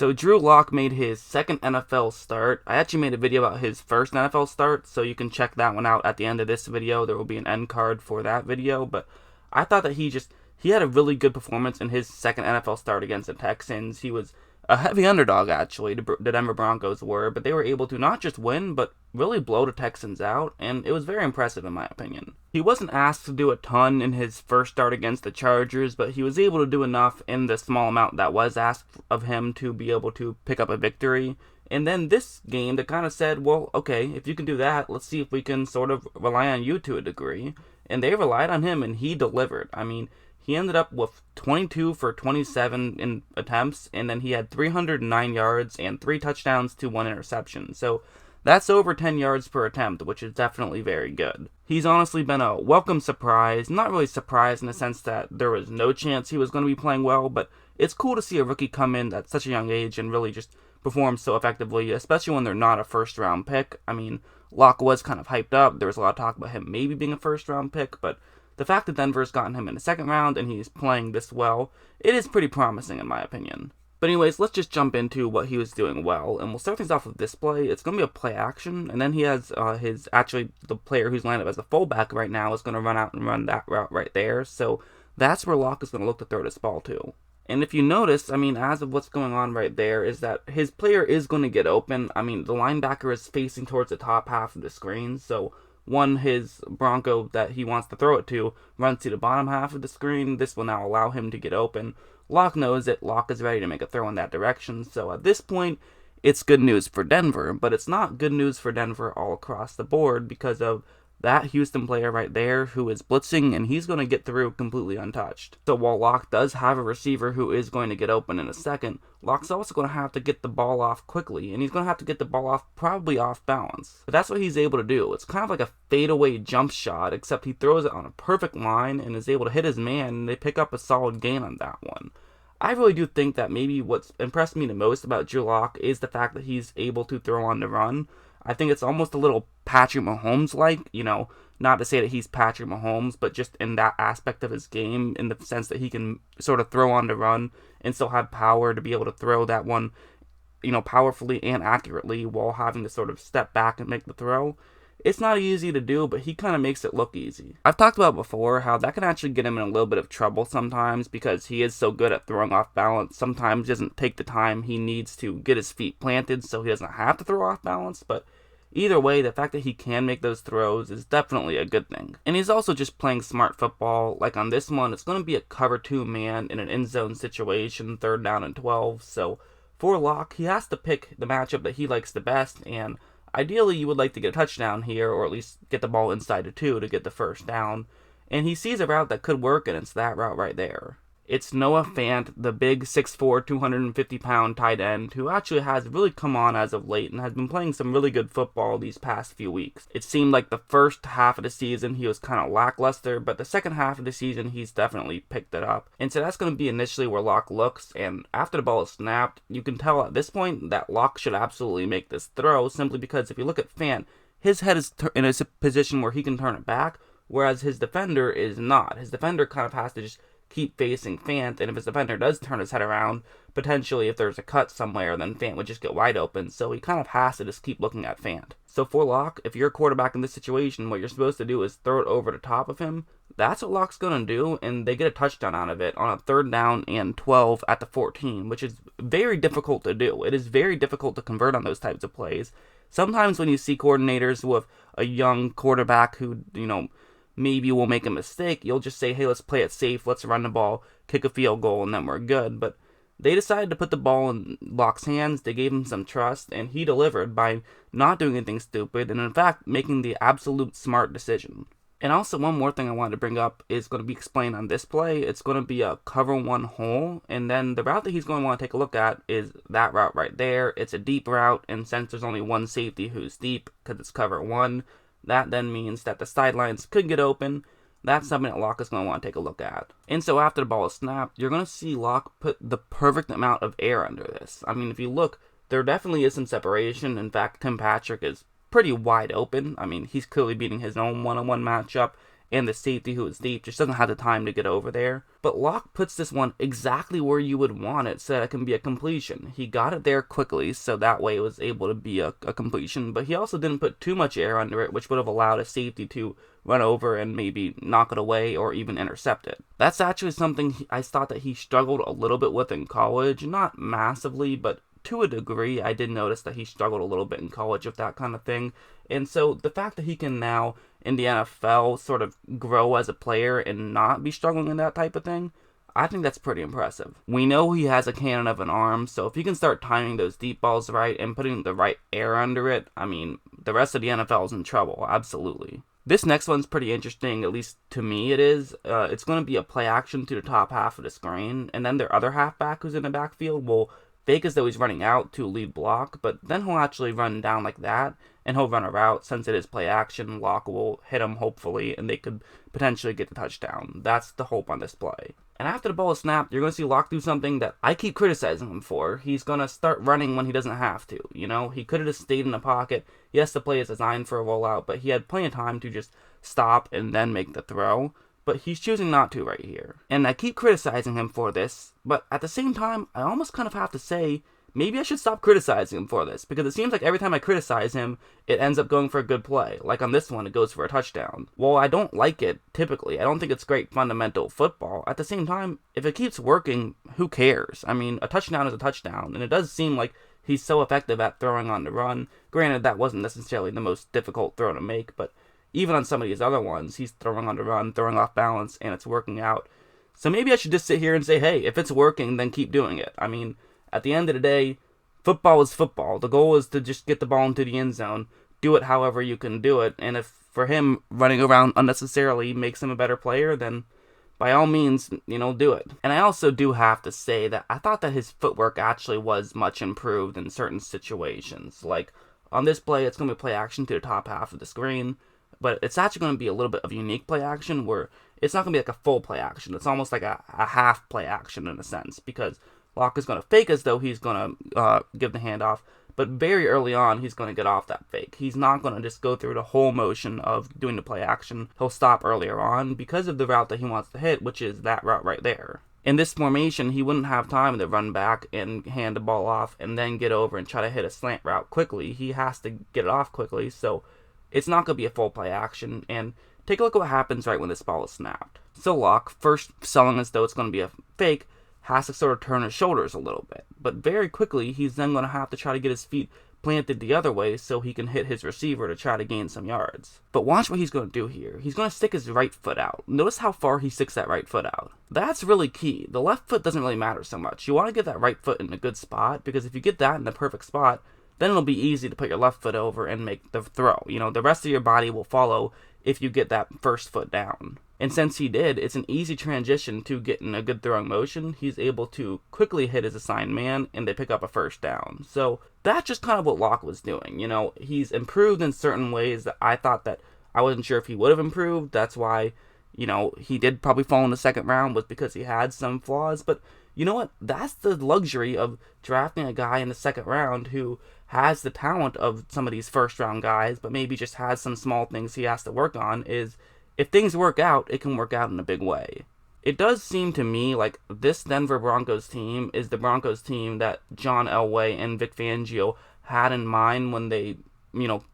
So Drew Lock made his second NFL start. I actually made a video about his first NFL start, so you can check that one out at the end of this video. There will be an end card for that video, but I thought that he had a really good performance in his second NFL start against the Texans. He was a heavy underdog, actually, the Denver Broncos were, but they were able to not just win, but really blow the Texans out, and it was very impressive in my opinion. He wasn't asked to do a ton in his first start against the Chargers, but he was able to do enough in the small amount that was asked of him to be able to pick up a victory. And then this game, they kind of said, well, okay, if you can do that, let's see if we can sort of rely on you to a degree. And they relied on him, and he delivered. I mean, he ended up with 22 for 27 in attempts, and then he had 309 yards and 3 touchdowns to 1 interception. So that's over 10 yards per attempt, which is definitely very good. He's honestly been a welcome surprise. Not really surprised in the sense that there was no chance he was going to be playing well, but it's cool to see a rookie come in at such a young age and really just perform so effectively, especially when they're not a first-round pick. I mean, Locke was kind of hyped up. There was a lot of talk about him maybe being a first-round pick, but the fact that Denver's gotten him in the second round and he's playing this well, it is pretty promising in my opinion. But anyways, let's just jump into what he was doing well, and we'll start things off with this play. It's going to be a play action, and then he has the player who's lined up as a fullback right now is going to run out and run that route right there, so that's where Locke is going to look to throw this ball to. And if you notice, I mean, as of what's going on right there, is that his player is going to get open. I mean, the linebacker is facing towards the top half of the screen, so his Bronco that he wants to throw it to runs to the bottom half of the screen. This will now allow him to get open. Locke knows it. Locke is ready to make a throw in that direction. So at this point, it's good news for Denver, but it's not good news for Denver all across the board because of that Houston player right there who is blitzing, and he's going to get through completely untouched. So while Locke does have a receiver who is going to get open in a second, Locke's also going to have to get the ball off quickly, and he's going to have to get the ball off probably off balance. But that's what he's able to do. It's kind of like a fadeaway jump shot, except he throws it on a perfect line and is able to hit his man, and they pick up a solid gain on that one. I really do think that maybe what's impressed me the most about Drew Lock is the fact that he's able to throw on the run. I think it's almost a little Patrick Mahomes-like, not to say that he's Patrick Mahomes, but just in that aspect of his game, in the sense that he can sort of throw on the run and still have power to be able to throw that one, powerfully and accurately while having to sort of step back and make the throw. It's not easy to do, but he kind of makes it look easy. I've talked about before how that can actually get him in a little bit of trouble sometimes because he is so good at throwing off balance. Sometimes he doesn't take the time he needs to get his feet planted so he doesn't have to throw off balance, but either way, the fact that he can make those throws is definitely a good thing. And he's also just playing smart football. Like on this one, it's going to be a cover 2 man in an end zone situation, 3rd down and 12. So for Locke, he has to pick the matchup that he likes the best, and ideally, you would like to get a touchdown here, or at least get the ball inside of 2 to get the first down. And he sees a route that could work, and it's that route right there. It's Noah Fant, the big 6'4", 250-pound tight end, who actually has really come on as of late and has been playing some really good football these past few weeks. It seemed like the first half of the season he was kind of lackluster, but the second half of the season he's definitely picked it up. And so that's going to be initially where Locke looks, and after the ball is snapped, you can tell at this point that Locke should absolutely make this throw, simply because if you look at Fant, his head is in a position where he can turn it back, whereas his defender is not. His defender kind of has to just keep facing Fant, and if his defender does turn his head around, potentially if there's a cut somewhere, then Fant would just get wide open, so he kind of has to just keep looking at Fant. So for Locke, if you're a quarterback in this situation, what you're supposed to do is throw it over the top of him. That's what Locke's going to do, and they get a touchdown out of it on a 3rd down and 12 at the 14, which is very difficult to do. It is very difficult to convert on those types of plays. Sometimes when you see coordinators with a young quarterback who, maybe we'll make a mistake, you'll just say, hey, let's play it safe, let's run the ball, kick a field goal, and then we're good. But they decided to put the ball in Locke's hands, they gave him some trust, and he delivered by not doing anything stupid, and in fact, making the absolute smart decision. And also, one more thing I wanted to bring up is going to be explained on this play. It's going to be a cover 1 hole, and then the route that he's going to want to take a look at is that route right there. It's a deep route, and since there's only one safety who's deep, because it's cover 1, that then means that the sidelines could get open. That's something that Locke is going to want to take a look at. And so after the ball is snapped, you're going to see Locke put the perfect amount of air under this. I mean, if you look, there definitely is some separation. In fact, Tim Patrick is pretty wide open. I mean, he's clearly beating his own one-on-one matchup. and the safety who is deep just doesn't have the time to get over there. But Locke puts this one exactly where you would want it so that it can be a completion. He got it there quickly, so that way it was able to be a completion, but he also didn't put too much air under it, which would have allowed a safety to run over and maybe knock it away or even intercept it. That's actually something I thought that he struggled a little bit with in college. Not massively, but to a degree, I did notice that he struggled a little bit in college with that kind of thing. And so the fact that he can now, in the NFL, sort of grow as a player and not be struggling in that type of thing, I think that's pretty impressive. We know he has a cannon of an arm, so if he can start timing those deep balls right and putting the right air under it, I mean, the rest of the NFL is in trouble, absolutely. This next one's pretty interesting, at least to me it is. It's going to be a play action to the top half of the screen, and then their other halfback who's in the backfield will fake as though he's running out to lead block, but then he'll actually run down like that, and he'll run a route. Since it is play action, Locke will hit him hopefully, and they could potentially get the touchdown. That's the hope on this play. And after the ball is snapped, you're going to see Locke do something that I keep criticizing him for. He's going to start running when he doesn't have to. You know, he could have just stayed in the pocket. Yes, the play is designed for a rollout, but he had plenty of time to just stop and then make the throw. But he's choosing not to right here. And I keep criticizing him for this, but at the same time, I almost kind of have to say, maybe I should stop criticizing him for this, because it seems like every time I criticize him, it ends up going for a good play. Like on this one, it goes for a touchdown. Well, I don't like it, typically. I don't think it's great fundamental football. At the same time, if it keeps working, who cares? I mean, a touchdown is a touchdown, and it does seem like he's so effective at throwing on the run. Granted, that wasn't necessarily the most difficult throw to make, but even on some of these other ones, he's throwing on the run, throwing off balance, and it's working out. So maybe I should just sit here and say, hey, if it's working, then keep doing it. I mean, at the end of the day, football is football. The goal is to just get the ball into the end zone. Do it however you can do it. And if for him running around unnecessarily makes him a better player, then by all means, do it. And I also do have to say that I thought that his footwork actually was much improved in certain situations. Like on this play, it's going to be play action to the top half of the screen. But it's actually going to be a little bit of unique play action where it's not going to be like a full play action. It's almost like a half play action in a sense, because Locke is going to fake as though he's going to give the handoff, but very early on he's going to get off that fake. He's not going to just go through the whole motion of doing the play action. He'll stop earlier on because of the route that he wants to hit, which is that route right there. In this formation, he wouldn't have time to run back and hand the ball off and then get over and try to hit a slant route quickly. He has to get it off quickly, so it's not going to be a full play action. And take a look at what happens right when this ball is snapped. So Locke, first selling as though it's going to be a fake, has to sort of turn his shoulders a little bit. But very quickly, he's then going to have to try to get his feet planted the other way so he can hit his receiver to try to gain some yards. But watch what he's going to do here. He's going to stick his right foot out. Notice how far he sticks that right foot out. That's really key. The left foot doesn't really matter so much. You want to get that right foot in a good spot, because if you get that in the perfect spot, then it'll be easy to put your left foot over and make the throw. The rest of your body will follow if you get that first foot down. And since he did, it's an easy transition to get in a good throwing motion. He's able to quickly hit his assigned man, and they pick up a first down. So that's just kind of what Locke was doing. He's improved in certain ways that I thought that I wasn't sure if he would have improved. That's why, he did probably fall in the second round, was because he had some flaws. But you know what? That's the luxury of drafting a guy in the second round who has the talent of some of these first round guys, but maybe just has some small things he has to work on. Is if things work out, it can work out in a big way. It does seem to me like this Denver Broncos team is the Broncos team that John Elway and Vic Fangio had in mind when they,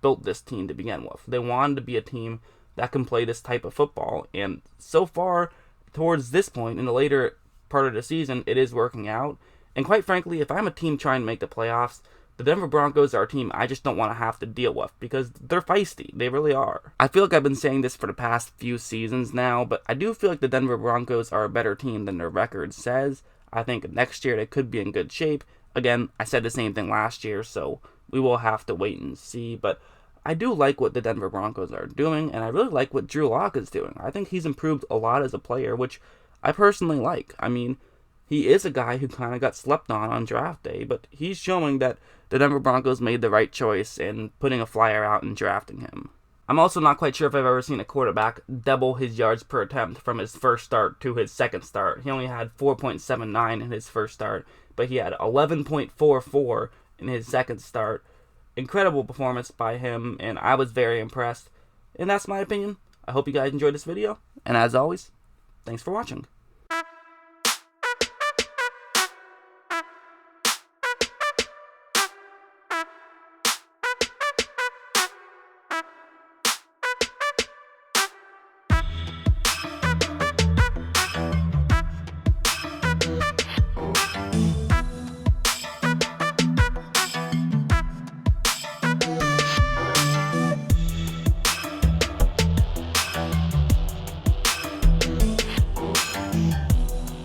built this team to begin with. They wanted to be a team that can play this type of football, and so far, towards this point in the later part of the season, it is working out. And quite frankly, if I'm a team trying to make the playoffs, the Denver Broncos are a team I just don't want to have to deal with, because they're feisty. They really are. I feel like I've been saying this for the past few seasons now, but I do feel like the Denver Broncos are a better team than their record says. I think next year they could be in good shape. Again, I said the same thing last year, so we will have to wait and see. But I do like what the Denver Broncos are doing, and I really like what Drew Lock is doing. I think he's improved a lot as a player, which I personally like. I mean, he is a guy who kind of got slept on draft day, but he's showing that the Denver Broncos made the right choice in putting a flyer out and drafting him. I'm also not quite sure if I've ever seen a quarterback double his yards per attempt from his first start to his second start. He only had 4.79 in his first start, but he had 11.44 in his second start. Incredible performance by him, and I was very impressed. And that's my opinion. I hope you guys enjoyed this video, and as always, thanks for watching.